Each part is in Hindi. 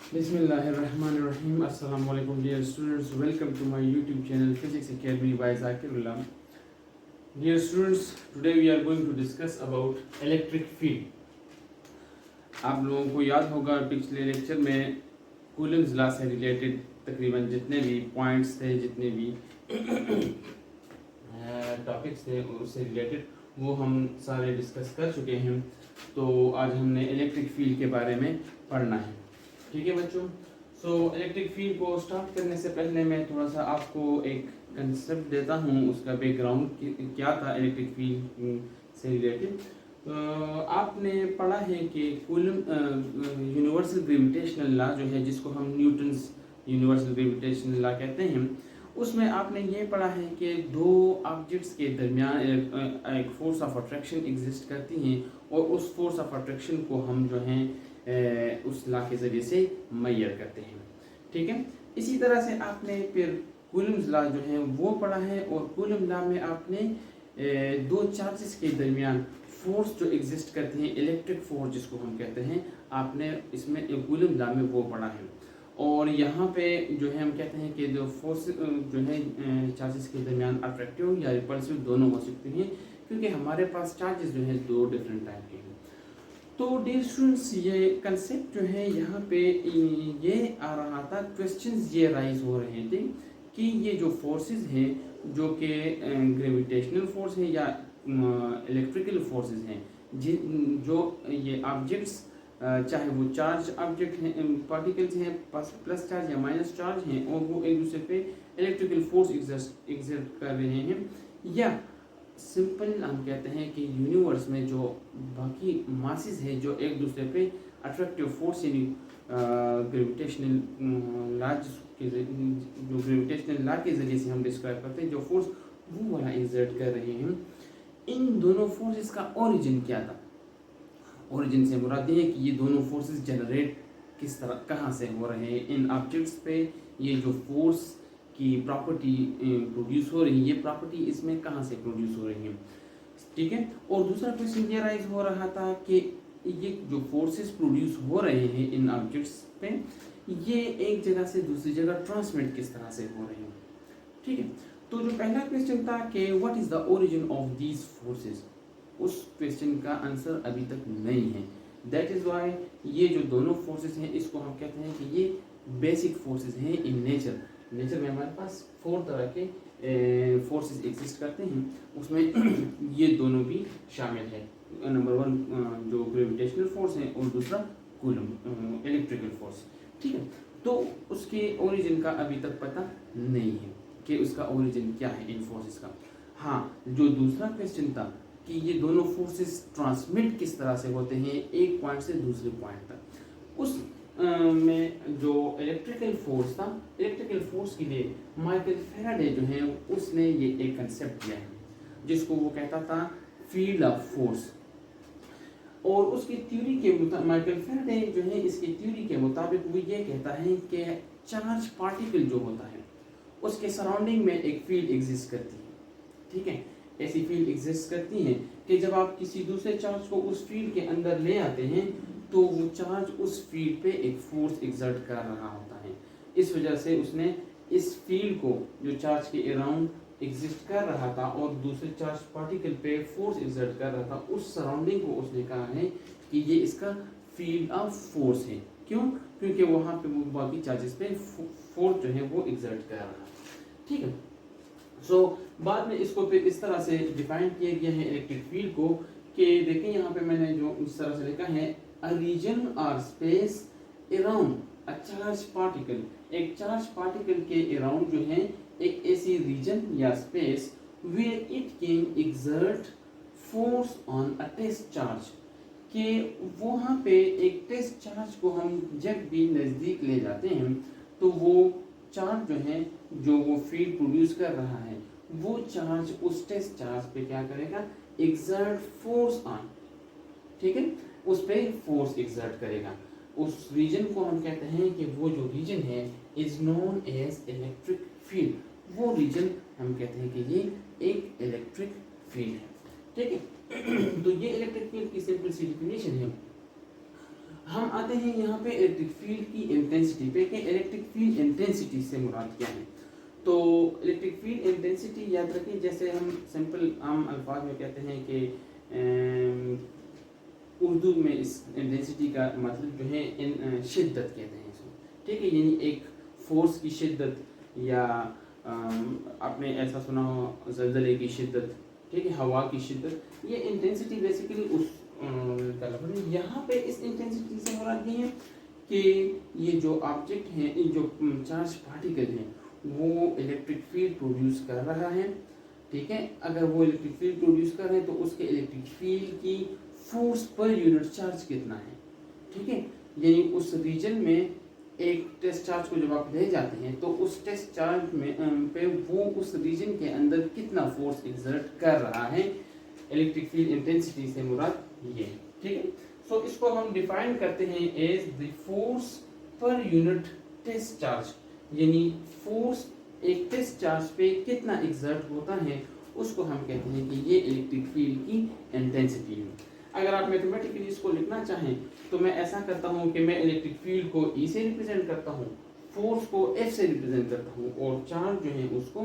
Bismillahirrahmanirrahim. Assalamu alaikum dear students. Welcome to my YouTube channel Physics Academy by Zakirullah. Dear students, today we are going to discuss about electric field. आप लोगों को याद होगा पिछले लेक्चर में कूलम्स लॉ से रिलेटेड तकरीबन जितने भी पॉइंट्स थे, जितने भी टॉपिक्स थे उससे रिलेटेड वो हम सारे डिस्कस कर चुके हैं। तो आज हमने इलेक्ट्रिक फील्ड के बारे में पढ़ना है। ठीक है बच्चों। सो इलेक्ट्रिक फील्ड को स्टार्ट करने से पहले मैं थोड़ा सा आपको एक कंसेप्ट देता हूँ, उसका बैकग्राउंड क्या था इलेक्ट्रिक फील्ड से रिलेटेड। आपने पढ़ा है कि कूलम यूनिवर्सल ग्रेविटेशनल लॉ जो है, जिसको हम न्यूटन्स यूनिवर्सल ग्रेविटेशनल लॉ कहते हैं, उसमें आपने ये पढ़ा है कि दो ऑब्जेक्ट्स के दरमियान एक फोर्स ऑफ अट्रैक्शन एग्जिस्ट करती हैं और उस फोर्स ऑफ अट्रैक्शन को हम जो हैं उस लॉ के ज़रिए से मेजर करते हैं। ठीक है। इसी तरह से आपने फिर कूलम्स लॉ जो है वो पढ़ा है और कूलम लॉ में आपने दो चार्जेस के दरमियान फोर्स जो एग्जिस्ट करते हैं, इलेक्ट्रिक फोर्स जिसको हम कहते हैं, आपने इसमें कूलम लॉ में वो पढ़ा है। और यहाँ पे जो है हम कहते हैं कि जो फोर्स जो है चार्जेस के दरमियान अट्रैक्टिव या रिपल्सिव दोनों हो सकती हैं, क्योंकि हमारे पास चार्जेस जो है दो डिफरेंट टाइप के हैं। तो डियर स्टूडेंट्स, ये कंसेप्ट जो है यहाँ पे ये आ रहा था, क्वेश्चंस ये राइज हो रहे थे कि ये जो फोर्सेस हैं जो कि ग्रेविटेशनल फोर्स है या इलेक्ट्रिकल फोर्सेस हैं, जो ये ऑब्जेक्ट्स चाहे वो चार्ज ऑब्जेक्ट हैं, पार्टिकल्स हैं, प्लस चार्ज या माइनस चार्ज हैं, और वो एक दूसरे पे इलेक्ट्रिकल फोर्स एग्जर्ट कर रहे हैं, या सिंपल हम कहते हैं कि यूनिवर्स में जो बाकी मासेस है जो एक दूसरे पे अट्रैक्टिव फोर्स यानी ग्रेविटेशनल लॉ के जो ग्रेविटेशनल लॉ के ज़रिए से हम डिस्क्राइब करते हैं, जो फोर्स वो वाला एग्जर्ट कर रहे हैं। इन दोनों फोर्सेस का ओरिजिन क्या था? ओरिजिन से मुराद ये है कि ये दोनों फोर्सेस जनरेट किस तरह कहाँ से हो रहे हैं, इन ऑब्जेक्ट्स पे ये जो फोर्स की प्रॉपर्टी प्रोड्यूस हो रही है, ये प्रॉपर्टी इसमें कहाँ से प्रोड्यूस हो रही है। ठीक है। और दूसरा क्वेश्चन ये राइज हो रहा था कि ये जो फोर्सेस प्रोड्यूस हो रहे हैं इन ऑब्जेक्ट्स पे, ये एक जगह से दूसरी जगह ट्रांसमिट किस तरह से हो रहे हैं। ठीक है। तो जो पहला क्वेश्चन था कि what is the origin of these forces, उस क्वेश्चन का आंसर अभी तक नहीं है। दैट इज वाई ये जो दोनों फोर्सेस हैं, इसको हम कहते हैं कि ये बेसिक फोर्सेस हैं इन नेचर। नेचर में हमारे पास 4 तरह के फोर्सेस एग्जिस्ट करते हैं, उसमें ये दोनों भी शामिल है। नंबर 1 जो ग्रेविटेशनल फोर्स है और दूसरा कूलम इलेक्ट्रिकल फोर्स। ठीक है। तो उसके ओरिजिन का अभी तक पता नहीं है कि उसका ओरिजिन क्या है इन फोर्सेस का। हाँ, जो दूसरा क्वेश्चन था कि ये दोनों फोर्सेस ट्रांसमिट किस तरह से होते हैं एक पॉइंट से दूसरे पॉइंट तक, उस में जो इलेक्ट्रिकल फोर्स था, इलेक्ट्रिकल फोर्स के लिए माइकल फैराडे जो है उसने ये एक कंसेप्ट दिया है जिसको वो कहता था फील्ड ऑफ फोर्स। और उसकी थ्योरी के माइकल फैराडे जो है इसकी थ्योरी के मुताबिक वो ये कहता है कि चार्ज पार्टिकल जो होता है उसके सराउंडिंग में एक फील्ड एग्जिस्ट करती है। ठीक है। ऐसी फील्ड एग्जिस्ट करती है कि जब आप किसी दूसरे चार्ज को उस फील्ड के अंदर ले आते हैं तो वो चार्ज उस फील्ड पे एक फोर्स एग्जर्ट कर रहा होता है। इस वजह से उसने इस फील्ड को जो चार्ज के अराउंड एग्जिस्ट कर रहा था और दूसरे चार्ज पार्टिकल पे फोर्स एग्जर्ट कर रहा था, उस सराउंडिंग को उसने कहा है कि ये इसका फील्ड ऑफ फोर्स है। क्यों? क्योंकि वहाँ पे वो बाकी चार्जेस पे फोर्स जो है वो एग्जर्ट कर रहा है। ठीक है। सो बाद में इसको फिर इस तरह से डिफाइन किया गया है इलेक्ट्रिक फील्ड को कि देखें यहाँ पे मैंने जो इस तरह से लिखा है, a region or space around a charged particle, एक चार्ज पार्टिकल के अराउंड जो है एक ऐसी रीजन या space where it can exert force on a test charge, कि वहाँ पे एक टेस्ट चार्ज को हम जब भी नज़दीक ले जाते हैं तो वो चार्ज जो है जो वो फील्ड प्रोड्यूस कर रहा है वो चार्ज उस टेस्ट चार्ज पे क्या करेगा, exert force on। ठीक है। उस पर फोर्स एग्जर्ट करेगा। उस रीजन को हम कहते हैं कि वो जो रीजन है is known as electric field. वो रीजन हम कहते हैं कि ये एक इलेक्ट्रिक फील्ड है। ठीक है। तो ये इलेक्ट्रिक फील्ड की सिंपल सी डेफिनेशन है। हम आते हैं यहाँ पे इलेक्ट्रिक फील्ड की इंटेंसिटी पे कि इलेक्ट्रिक फील्ड इंटेंसिटी से मुराद क्या है। तो इलेक्ट्रिक फील्ड इंटेंसिटी याद रखिए, जैसे हम सिंपल आम अल्फाज में कहते हैं कि उर्दू में इस इंटेंसिटी का मतलब जो है शिद्दत कहते हैं इसको, ठीक है। यानी एक फोर्स की शिद्दत, या आपने ऐसा सुना हो ज़लज़ले की शिद्दत, ठीक है, हवा की शिद्दत, ये इंटेंसिटी बेसिकली उस का लफ्ज़ है। यहाँ पे इस इंटेंसिटी से मुराद ये है कि ये जो ऑब्जेक्ट हैं, ये जो चार्ज पार्टिकल हैं, वो इलेक्ट्रिक फील्ड प्रोड्यूस कर रहा है, ठीक है। अगर वो इलेक्ट्रिक फील्ड प्रोड्यूस कर रहे हैं तो उसके इलेक्ट्रिक फील्ड की फोर्स पर यूनिट चार्ज कितना है, ठीक है। यानी उस रीजन में एक टेस्ट चार्ज को जब आप ले जाते हैं तो उस टेस्ट चार्ज में पे वो उस रीजन के अंदर कितना फोर्स एक्सर्ट कर रहा है, इलेक्ट्रिक फील्ड इंटेंसिटी से मुराद ये, ठीक है। सो इसको हम डिफाइन करते हैं as the force per unit test charge, यानी फोर्स एक टेस्ट चार्ज पे कितना एक्सर्ट होता है उसको हम कहते हैं कि ये इलेक्ट्रिक फील्ड की इंटेंसिटी है। अगर आप मैथमेटिकली इसको लिखना चाहें तो मैं ऐसा करता हूँ कि मैं इलेक्ट्रिक फील्ड को E से रिप्रेजेंट करता हूँ, फोर्स को F से रिप्रेजेंट करता हूँ, और चार्ज जो है उसको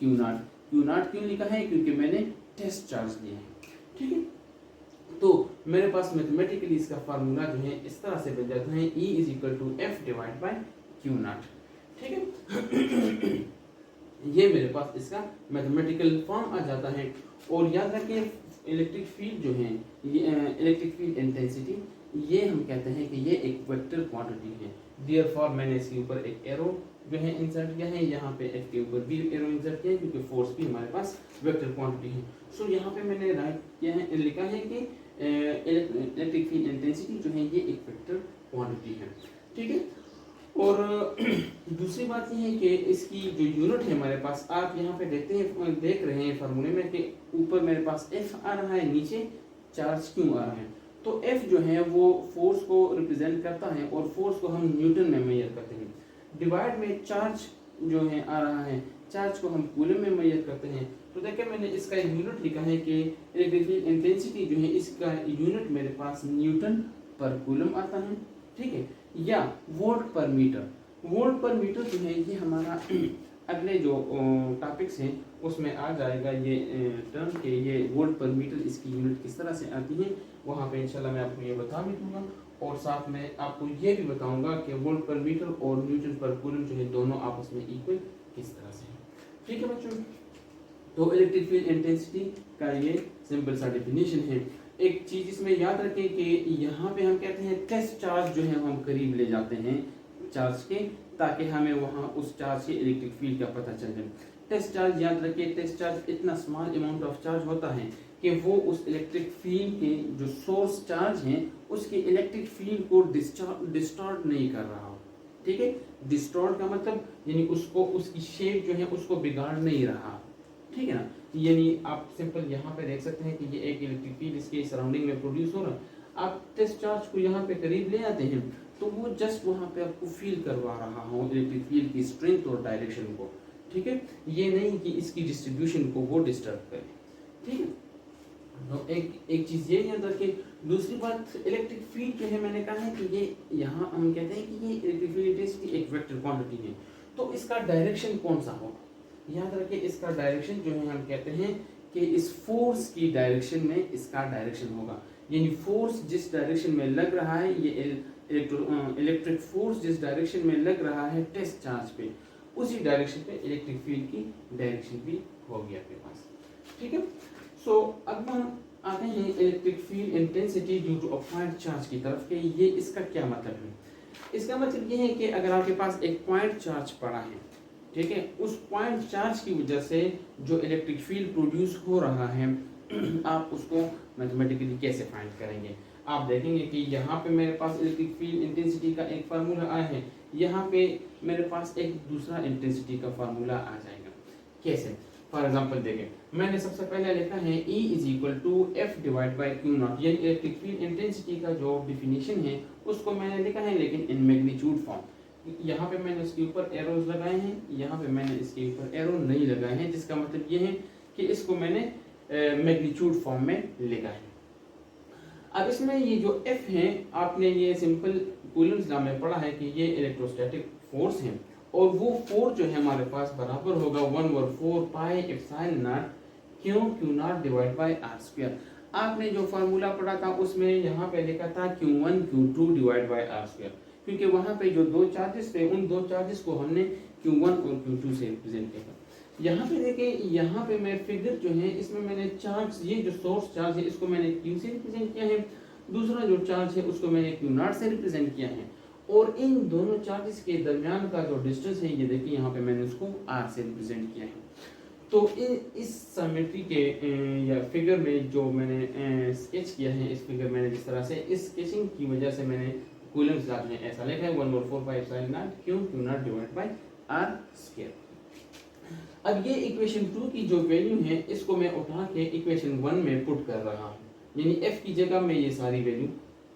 Q0 क्यों लिखा है, क्योंकि मैंने टेस्ट चार्ज लिया है, ठीक है। तो मेरे पास मैथमेटिकली इसका फार्मूला जो है इस तरह से बन जाता है, E is equal to F divide by Q0, ठीक है। ये मेरे पास इसका मैथमेटिकल फॉर्म आ जाता है। और याद रखिए इलेक्ट्रिक फील्ड जो है, ये इलेक्ट्रिक फील्ड इंटेंसिटी, ये हम कहते हैं कि ये एक वेक्टर क्वांटिटी है। देयरफॉर मैंने इसके ऊपर एक एरो जो है इंसर्ट किया है, यहाँ पे F के ऊपर भी एरो इंसर्ट किया है, क्योंकि फोर्स भी हमारे पास वेक्टर क्वांटिटी है। सो यहाँ पे मैंने राइट किया है, लिखा है कि इलेक्ट्रिक फील्ड इंटेंसिटी जो है ये एक वेक्टर क्वांटिटी है, ठीक है। और दूसरी बात ये है कि इसकी जो यूनिट है हमारे पास, आप यहाँ पे देख रहे हैं फार्मूले में कि ऊपर मेरे पास F आ रहा है, नीचे चार्ज क्यों आ रहा है। तो F जो है वो फोर्स को रिप्रेजेंट करता है और फोर्स को हम न्यूटन में मेजर करते हैं। डिवाइड में चार्ज जो है आ रहा है, चार्ज को हम कूलम में मेजर करते हैं। तो देखिए मैंने इसका यूनिट लिखा है कि इलेक्ट्रिक फील्ड इंटेंसिटी जो है इसका यूनिट मेरे पास न्यूटन पर कूलम आता है, ठीक है, या वोल्ट पर मीटर। वोल्ट पर मीटर जो है ये हमारा अगले जो टॉपिक्स हैं उसमें आ जाएगा ये टर्म के, ये वोल्ट पर मीटर इसकी यूनिट किस तरह से आती है, वहाँ पे इंशाल्लाह मैं आपको ये बता भी दूंगा। और साथ में आपको ये भी बताऊंगा कि वोल्ट पर मीटर और न्यूटन पर कूलम जो है दोनों आपस में इक्वल किस तरह से है, ठीक है बच्चों। तो इलेक्ट्रिक फील्ड इंटेंसिटी का ये सिंपल सा डेफिनेशन है। एक चीज इसमें याद रखें कि यहाँ पे हम कहते हैं टेस्ट चार्ज जो है हम करीब ले जाते हैं चार्ज के, ताकि हमें वहाँ उस चार्ज के इलेक्ट्रिक फील्ड का पता चल जाए। टेस्ट चार्ज याद रखिए, टेस्ट चार्ज इतना स्मॉल अमाउंट ऑफ चार्ज होता है कि वो उस इलेक्ट्रिक फील्ड के जो सोर्स चार्ज हैं उसके इलेक्ट्रिक फील्ड को डिस्टॉर्ट नहीं कर रहा हो, ठीक है। डिस्टॉर्ट का मतलब यानी उसको उसकी शेप जो है उसको बिगाड़ नहीं रहा, ठीक है ना। यानी आप सिंपल यहाँ पे देख सकते हैं कि ये एक इलेक्ट्रिक फील्ड इसके सराउंडिंग में प्रोड्यूस हो रहा है। आप टेस्ट चार्ज को यहाँ पे करीब ले आते हैं तो वो जस्ट वहाँ पे आपको फील करवा रहा हो इलेक्ट्रिक फील्ड की स्ट्रेंथ और डायरेक्शन को, ठीक है। ये नहीं कि इसकी डिस्ट्रीब्यूशन को वो डिस्टर्ब करे, ठीक है। तो एक चीज़ ये याद रखें। दूसरी बात, इलेक्ट्रिक फील्ड जो है मैंने कहा है कि ये यहाँ हम कहते हैं कि ये इलेक्ट्रिक फील्ड इंटेंसिटी एक वेक्टर क्वांटिटी है, तो इसका डायरेक्शन कौन सा होगा, याद रखिए इसका डायरेक्शन जो है हम कहते हैं कि इस फोर्स की डायरेक्शन में इसका डायरेक्शन होगा। यानी फोर्स जिस डायरेक्शन में लग रहा है, ये इलेक्ट्रिक फोर्स जिस डायरेक्शन में लग रहा है टेस्ट चार्ज पे, उसी डायरेक्शन पे इलेक्ट्रिक फील्ड की डायरेक्शन भी होगी आपके पास, ठीक है। सो अब हम आते हैं electric field intensity due to a point charge की तरफ के। ये इसका क्या मतलब है? इसका मतलब ये है कि अगर आपके पास एक पॉइंट चार्ज पड़ा है, ठीक है, उस पॉइंट चार्ज की वजह से जो इलेक्ट्रिक फील्ड प्रोड्यूस हो रहा है आप उसको मैथमेटिकली कैसे फाइंड करेंगे। आप देखेंगे कि यहाँ पे मेरे पास इलेक्ट्रिक फील्ड इंटेंसिटी का एक फार्मूला आया है, यहाँ पे मेरे पास एक दूसरा इंटेंसिटी का फार्मूला आ जाएगा। कैसे? फॉर एग्जांपल देखें, मैंने सबसे पहले लिखा है E is equal to F divide by Q naught, यानी इलेक्ट्रिक फील्ड इंटेंसिटी का जो डिफिनीशन है उसको मैंने लिखा है लेकिन इन मैग्नीट्यूड फॉर्म। यहाँ पे मैंने इसके ऊपर एरोज लगाए हैं, यहाँ पे मैंने इसके ऊपर एरो नहीं लगाए हैं, जिसका मतलब ये है कि इसको मैंने मैग्नीट्यूड फॉर्म में लिखा है। अब इसमें ये जो F है, आपने ये सिंपल कूलम्स लॉ में पढ़ा है कि ये इलेक्ट्रोस्टैटिक फोर्स है, और वो फोर्स जो है हमारे पास बराबर होगा 1/4 pi epsilon naught Q naught divide by R square. आपने जो फार्मूला पढ़ा था उसमें यहाँ पे लिखा था Q1 Q2 divide by R square, क्योंकि वहाँ पे जो दो चार्जेस थे उन दो चार्जेस को हमने Q1 और Q2 से रिप्रेजेंट किया था। यहाँ पे देखें, यहाँ पे मैं फिगर जो है इसमें मैंने चार्ज, ये जो सोर्स चार्ज है इसको मैंने Q से रिप्रेजेंट किया है, दूसरा जो चार्ज है उसको मैंने Q0 से रिप्रेजेंट किया है, और इन दोनों चार्जेस के दरमियान का जो डिस्टेंस है ये देखिए यहाँ पे मैंने उसको R से रिप्रेजेंट किया है। तो इस सिमेट्री के या फिगर में जो मैंने स्केच किया है, इस फिगर मैंने जिस तरह से इस स्केचिंग की वजह से मैंने कूलम्स लॉ में ऐसा लिखा है 1/4 pi epsilon not Q0 divide by R square. अब ये इक्वेशन 2 की जो वैल्यू है इसको मैं उठा के इक्वेशन 1 में पुट कर रहा हूँ, यानी f की जगह मैं ये सारी वैल्यू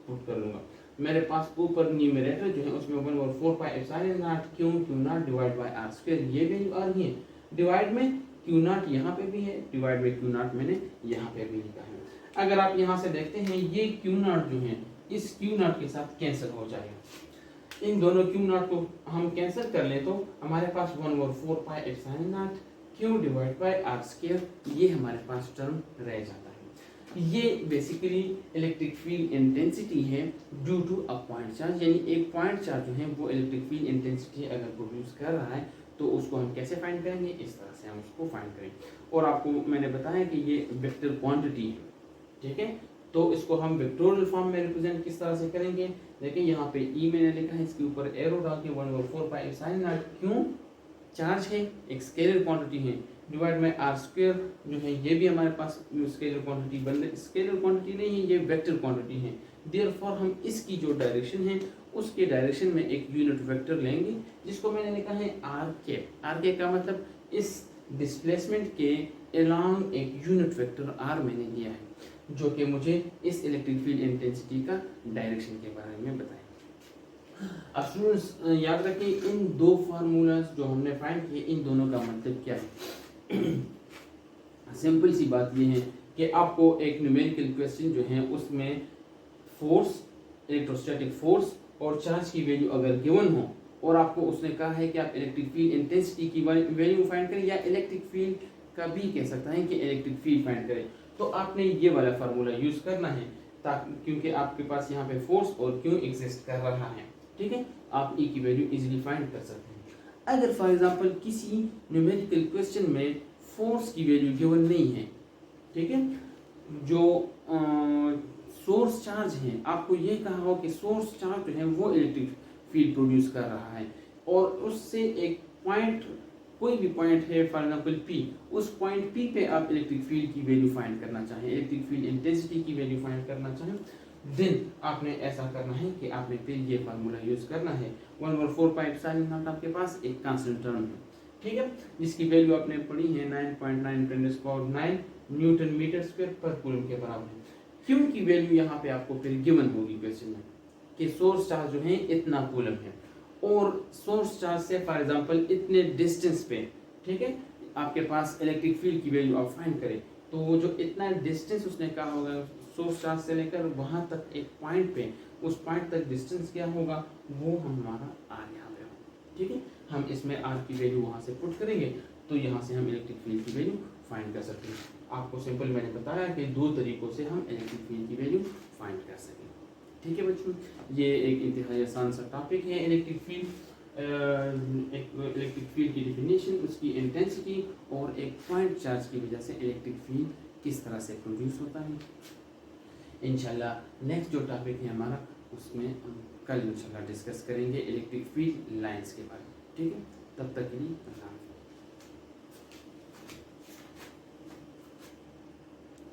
पुट कर लूंगा। मेरे पास ऊपर न्यूमरेटर जो है उसमें 1/4 pi epsilon not Q0 divide by R square ये वैल्यू आ रही है, डिवाइड में Q0 यहाँ पे भी है, डिवाइड में Q0 मैंने यहाँ पे भी लिखा है। अगर आप यहाँ से देखते हैं ये Q0 जो है इस Q0 के साथ कैंसिल हो जाएगा, इन दोनों Q0 को हम कैंसिल कर लें तो हमारे पास 1/4 pi epsilon naught Q divide by R square ये हमारे पास टर्म रह जाता है। ये बेसिकली इलेक्ट्रिक फील्ड इंटेंसिटी है due to a point charge, यानी एक पॉइंट चार्ज जो है वो इलेक्ट्रिक फील्ड इंटेंसिटी अगर प्रोड्यूस कर रहा है तो उसको हम कैसे फाइंड करेंगे, इस तरह से हम उसको फाइंड करेंगे। और आपको मैंने बताया कि ये वेक्टर क्वांटिटी है, ठीक है, तो इसको हम वेक्टोरियल फॉर्म में रिप्रेजेंट किस तरह से करेंगे। देखिए यहाँ पे E मैंने लिखा है, इसके ऊपर एरो डाल के 1/4 पाई एप्सिलॉन नॉट क्यों चार्ज है, एक स्केलर क्वांटिटी है, डिवाइड में R स्क्वायर जो है ये भी हमारे पास स्केलर क्वांटिटी बन रही, स्केलर क्वांटिटी नहीं है ये वेक्टर क्वांटिटी है। देयरफॉर हम इसकी जो डायरेक्शन है उसके डायरेक्शन में एक यूनिट वेक्टर लेंगे जिसको मैंने लिखा है r का मतलब इस डिस्प्लेसमेंट के अलोंग एक यूनिट वेक्टर r मैंने दिया है जो कि मुझे इस इलेक्ट्रिक फील्ड इंटेंसिटी का डायरेक्शन के बारे में बताएं। अब स्टूडेंट्स याद रखें इन दो फार्मूलाज जो हमने फाइंड किए इन दोनों का मतलब क्या है। सिंपल सी बात ये है कि आपको एक न्यूमेरिकल क्वेश्चन जो है उसमें फोर्स, इलेक्ट्रोस्टैटिक फोर्स और चार्ज की वैल्यू अगर गिवन हो और आपको उसने कहा है कि आप इलेक्ट्रिक फील्ड इंटेंसिटी की वैल्यू फाइंड करें या इलेक्ट्रिक फील्ड का भी कह सकता है कि इलेक्ट्रिक फील्ड फाइंड करें, तो आपने ये वाला फार्मूला यूज करना है ताकि क्योंकि आपके पास यहाँ पे फोर्स और क्यों एग्जिस्ट कर रहा है, ठीक है, आप E की वैल्यू इजीली फाइंड कर सकते हैं। अगर फॉर एग्जांपल किसी न्यूमेरिकल क्वेश्चन में फोर्स की वैल्यू गिवन नहीं है, ठीक है, जो सोर्स चार्ज है आपको ये कहा हो कि सोर्स चार्ज जो है वो इलेक्ट्रिक फील्ड प्रोड्यूस कर रहा है और उससे एक पॉइंट, कोई भी पॉइंट है फॉर एग्जांपल P, उस पॉइंट P पे आप इलेक्ट्रिक फील्ड की वैल्यू फाइंड करना चाहें, इलेक्ट्रिक फील्ड इंटेंसिटी की वैल्यू फाइंड करना चाहें, देन आपने ऐसा करना है कि आपने फिर ये फार्मूला यूज करना है 1/4 पाई एप्सिलॉन नॉट आपके पास एक कांस्टेंट टर्म है, ठीक है, जिसकी वैल्यू आपने पढ़ी है 9.9 न्यूटन मीटर स्क्वायर पर कूलम के बराबर है। क्यों की वैल्यू यहाँ पे आपको फिर गिवन होगी क्वेश्चन में कि सोर्स चार्ज जो है इतना कूलम है और सोर्स चार्ज से फॉर एग्जांपल इतने डिस्टेंस पे, ठीक है, आपके पास इलेक्ट्रिक फील्ड की वैल्यू आप फाइंड करें तो वो जो इतना डिस्टेंस उसने कहा होगा सोर्स चार्ज से लेकर वहाँ तक एक पॉइंट पे, उस पॉइंट तक डिस्टेंस क्या होगा वो हमारा R यहाँ पे होगा, ठीक है, हम इसमें R की वैल्यू वहाँ से पुट करेंगे तो यहाँ से हम इलेक्ट्रिक फील्ड की वैल्यू फाइंड कर सकते हैं। आपको सिंपल मैंने बताया कि दो तरीकों से हम इलेक्ट्रिक फील्ड की वैल्यू फाइंड कर सकें, ठीक है बच्चों, ये एक इंतहाई आसान सा टॉपिक है इलेक्ट्रिक फील्ड, एक इलेक्ट्रिक फील्ड की डिफिनेशन, उसकी इंटेंसिटी और एक पॉइंट चार्ज की वजह से इलेक्ट्रिक फील्ड किस तरह से प्रोड्यूस होता है। इंशाल्लाह नेक्स्ट जो टॉपिक है हमारा उसमें हम कल इंशाल्लाह डिस्कस करेंगे इलेक्ट्रिक फील्ड लाइंस के बारे में, ठीक है, तब तक के लिए अल्लाह।